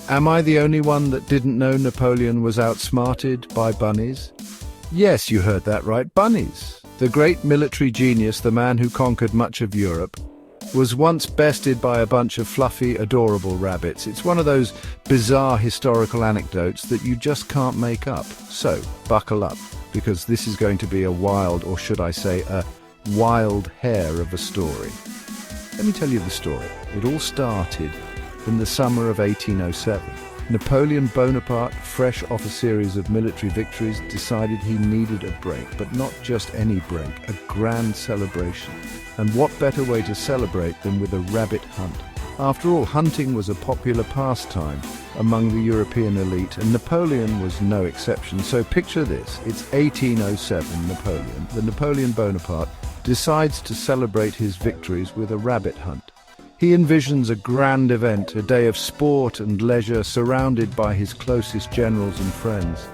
Am I the only one that didn't know Napoleon was outsmarted by bunnies? Yes, you heard that right, bunnies. The great military genius, the man who conquered much of Europe, was once bested by a bunch of fluffy, adorable rabbits. It's one of those bizarre historical anecdotes that you just can't make up. So, buckle up, because this is going to be a wild, or should I say, a wild hair of a story. Let me tell you the story. It all started in the summer of 1807. Napoleon Bonaparte, fresh off a series of military victories, decided he needed a break, but not just any break, a grand celebration. And what better way to celebrate than with a rabbit hunt? After all, hunting was a popular pastime among the European elite, and Napoleon was no exception. So picture this, it's 1807 Napoleon Bonaparte decides to celebrate his victories with a rabbit hunt. He envisions a grand event, a day of sport and leisure surrounded by his closest generals and friends.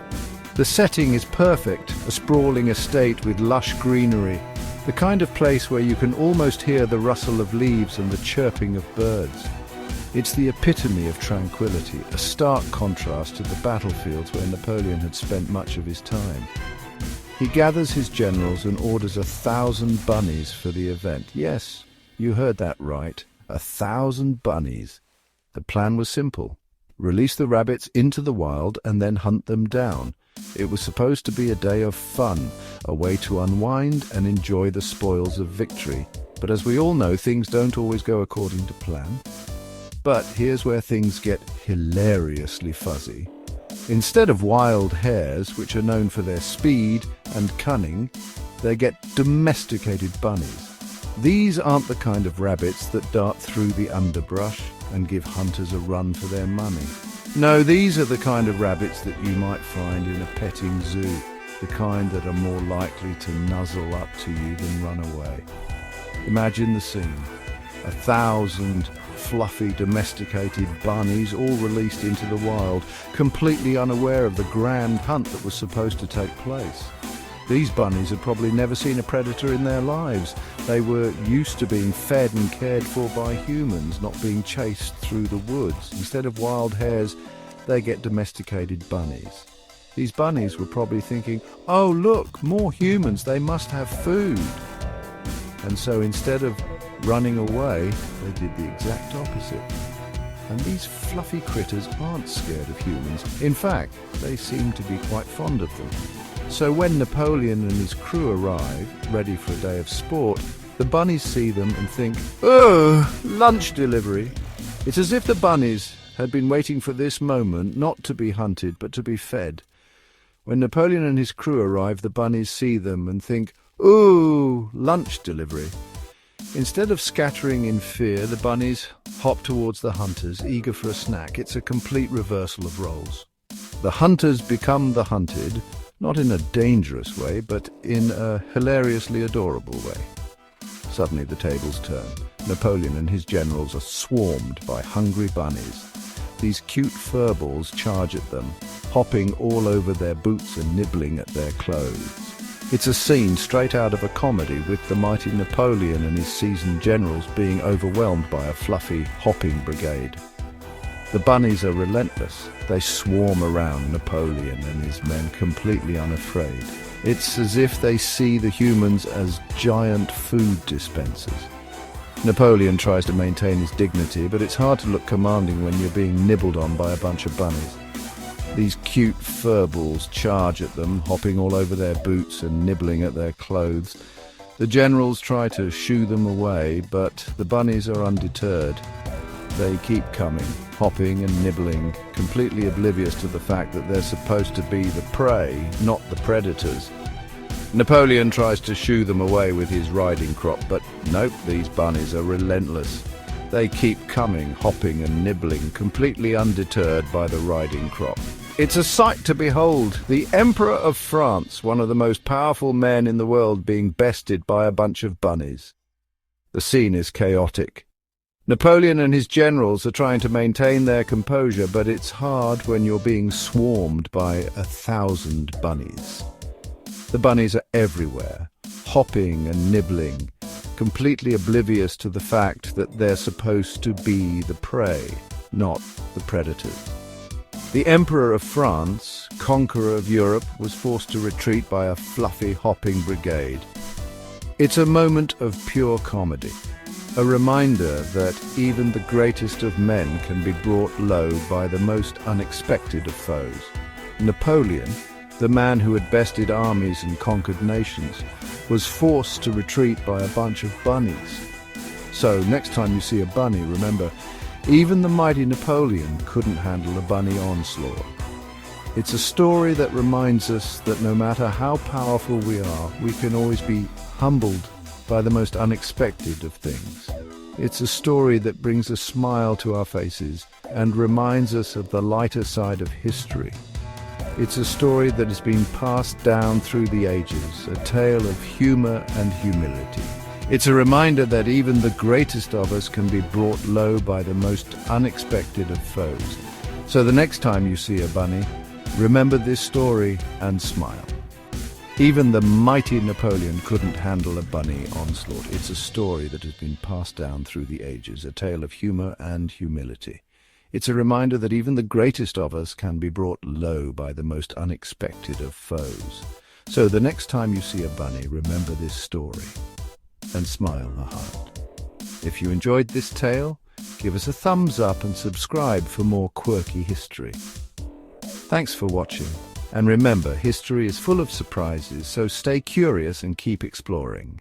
The setting is perfect, a sprawling estate with lush greenery, the kind of place where you can almost hear the rustle of leaves and the chirping of birds. It's the epitome of tranquility, a stark contrast to the battlefields where Napoleon had spent much of his time. He gathers his generals and orders 1,000 bunnies for the event. Yes, you heard that right. 1,000 bunnies. The plan was simple. Release the rabbits into the wild and then hunt them down. It was supposed to be a day of fun, a way to unwind and enjoy the spoils of victory. But as we all know, things don't always go according to plan. But here's where things get hilariously fuzzy. Instead of wild hares, which are known for their speed and cunning, they get domesticated bunnies. These aren't the kind of rabbits that dart through the underbrush and give hunters a run for their money. No, these are the kind of rabbits that you might find in a petting zoo, the kind that are more likely to nuzzle up to you than run away. Imagine the scene. 1,000 fluffy, domesticated bunnies all released into the wild, completely unaware of the grand hunt that was supposed to take place. These bunnies had probably never seen a predator in their lives. They were used to being fed and cared for by humans, not being chased through the woods. Instead of wild hares, they get domesticated bunnies. These bunnies were probably thinking, oh look, more humans, they must have food. And so instead of running away, they did the exact opposite. And these fluffy critters aren't scared of humans. In fact, they seem to be quite fond of them. So when Napoleon and his crew arrive, ready for a day of sport, the bunnies see them and think, oh, lunch delivery. It's as if the bunnies had been waiting for this moment not to be hunted but to be fed. When Napoleon and his crew arrive, the bunnies see them and think, ooh, lunch delivery. Instead of scattering in fear, the bunnies hop towards the hunters, eager for a snack. It's a complete reversal of roles. The hunters become the hunted, not in a dangerous way, but in a hilariously adorable way. Suddenly the tables turn. Napoleon and his generals are swarmed by hungry bunnies. These cute furballs charge at them, hopping all over their boots and nibbling at their clothes. It's a scene straight out of a comedy, with the mighty Napoleon and his seasoned generals being overwhelmed by a fluffy, hopping brigade. The bunnies are relentless. They swarm around Napoleon and his men, completely unafraid. It's as if they see the humans as giant food dispensers. Napoleon tries to maintain his dignity, but it's hard to look commanding when you're being nibbled on by a bunch of bunnies. These cute furballs charge at them, hopping all over their boots and nibbling at their clothes. The generals try to shoo them away, but the bunnies are undeterred. They keep coming, hopping and nibbling, completely oblivious to the fact that they're supposed to be the prey, not the predators. Napoleon tries to shoo them away with his riding crop, but nope, these bunnies are relentless. They keep coming, hopping and nibbling, completely undeterred by the riding crop. It's a sight to behold. The Emperor of France, one of the most powerful men in the world, being bested by a bunch of bunnies. The scene is chaotic. Napoleon and his generals are trying to maintain their composure, but it's hard when you're being swarmed by 1,000 bunnies. The bunnies are everywhere, hopping and nibbling, completely oblivious to the fact that they're supposed to be the prey. not the predators. The Emperor of France, conqueror of Europe, was forced to retreat by a fluffy, hopping brigade. It's a moment of pure comedy, a reminder that even the greatest of men can be brought low by the most unexpected of foes. Napoleon, the man who had bested armies and conquered nations, was forced to retreat by a bunch of bunnies. So, next time you see a bunny, remember, even the mighty Napoleon couldn't handle a bunny onslaught. It's a story that reminds us that no matter how powerful we are, we can always be humbled by the most unexpected of things. It's a story that brings a smile to our faces and reminds us of the lighter side of history. It's a story that has been passed down through the ages, a tale of humor and humility. It's a reminder that even the greatest of us can be brought low by the most unexpected of foes. So the next time you see a bunny, remember this story and smile. Even the mighty Napoleon couldn't handle a bunny onslaught. It's a story that has been passed down through the ages, a tale of humor and humility. It's a reminder that even the greatest of us can be brought low by the most unexpected of foes. So the next time you see a bunny, remember this story and smile a heart. If you enjoyed this tale, give us a thumbs up and subscribe for more quirky history. Thanks for watching, and remember, history is full of surprises, so stay curious and keep exploring.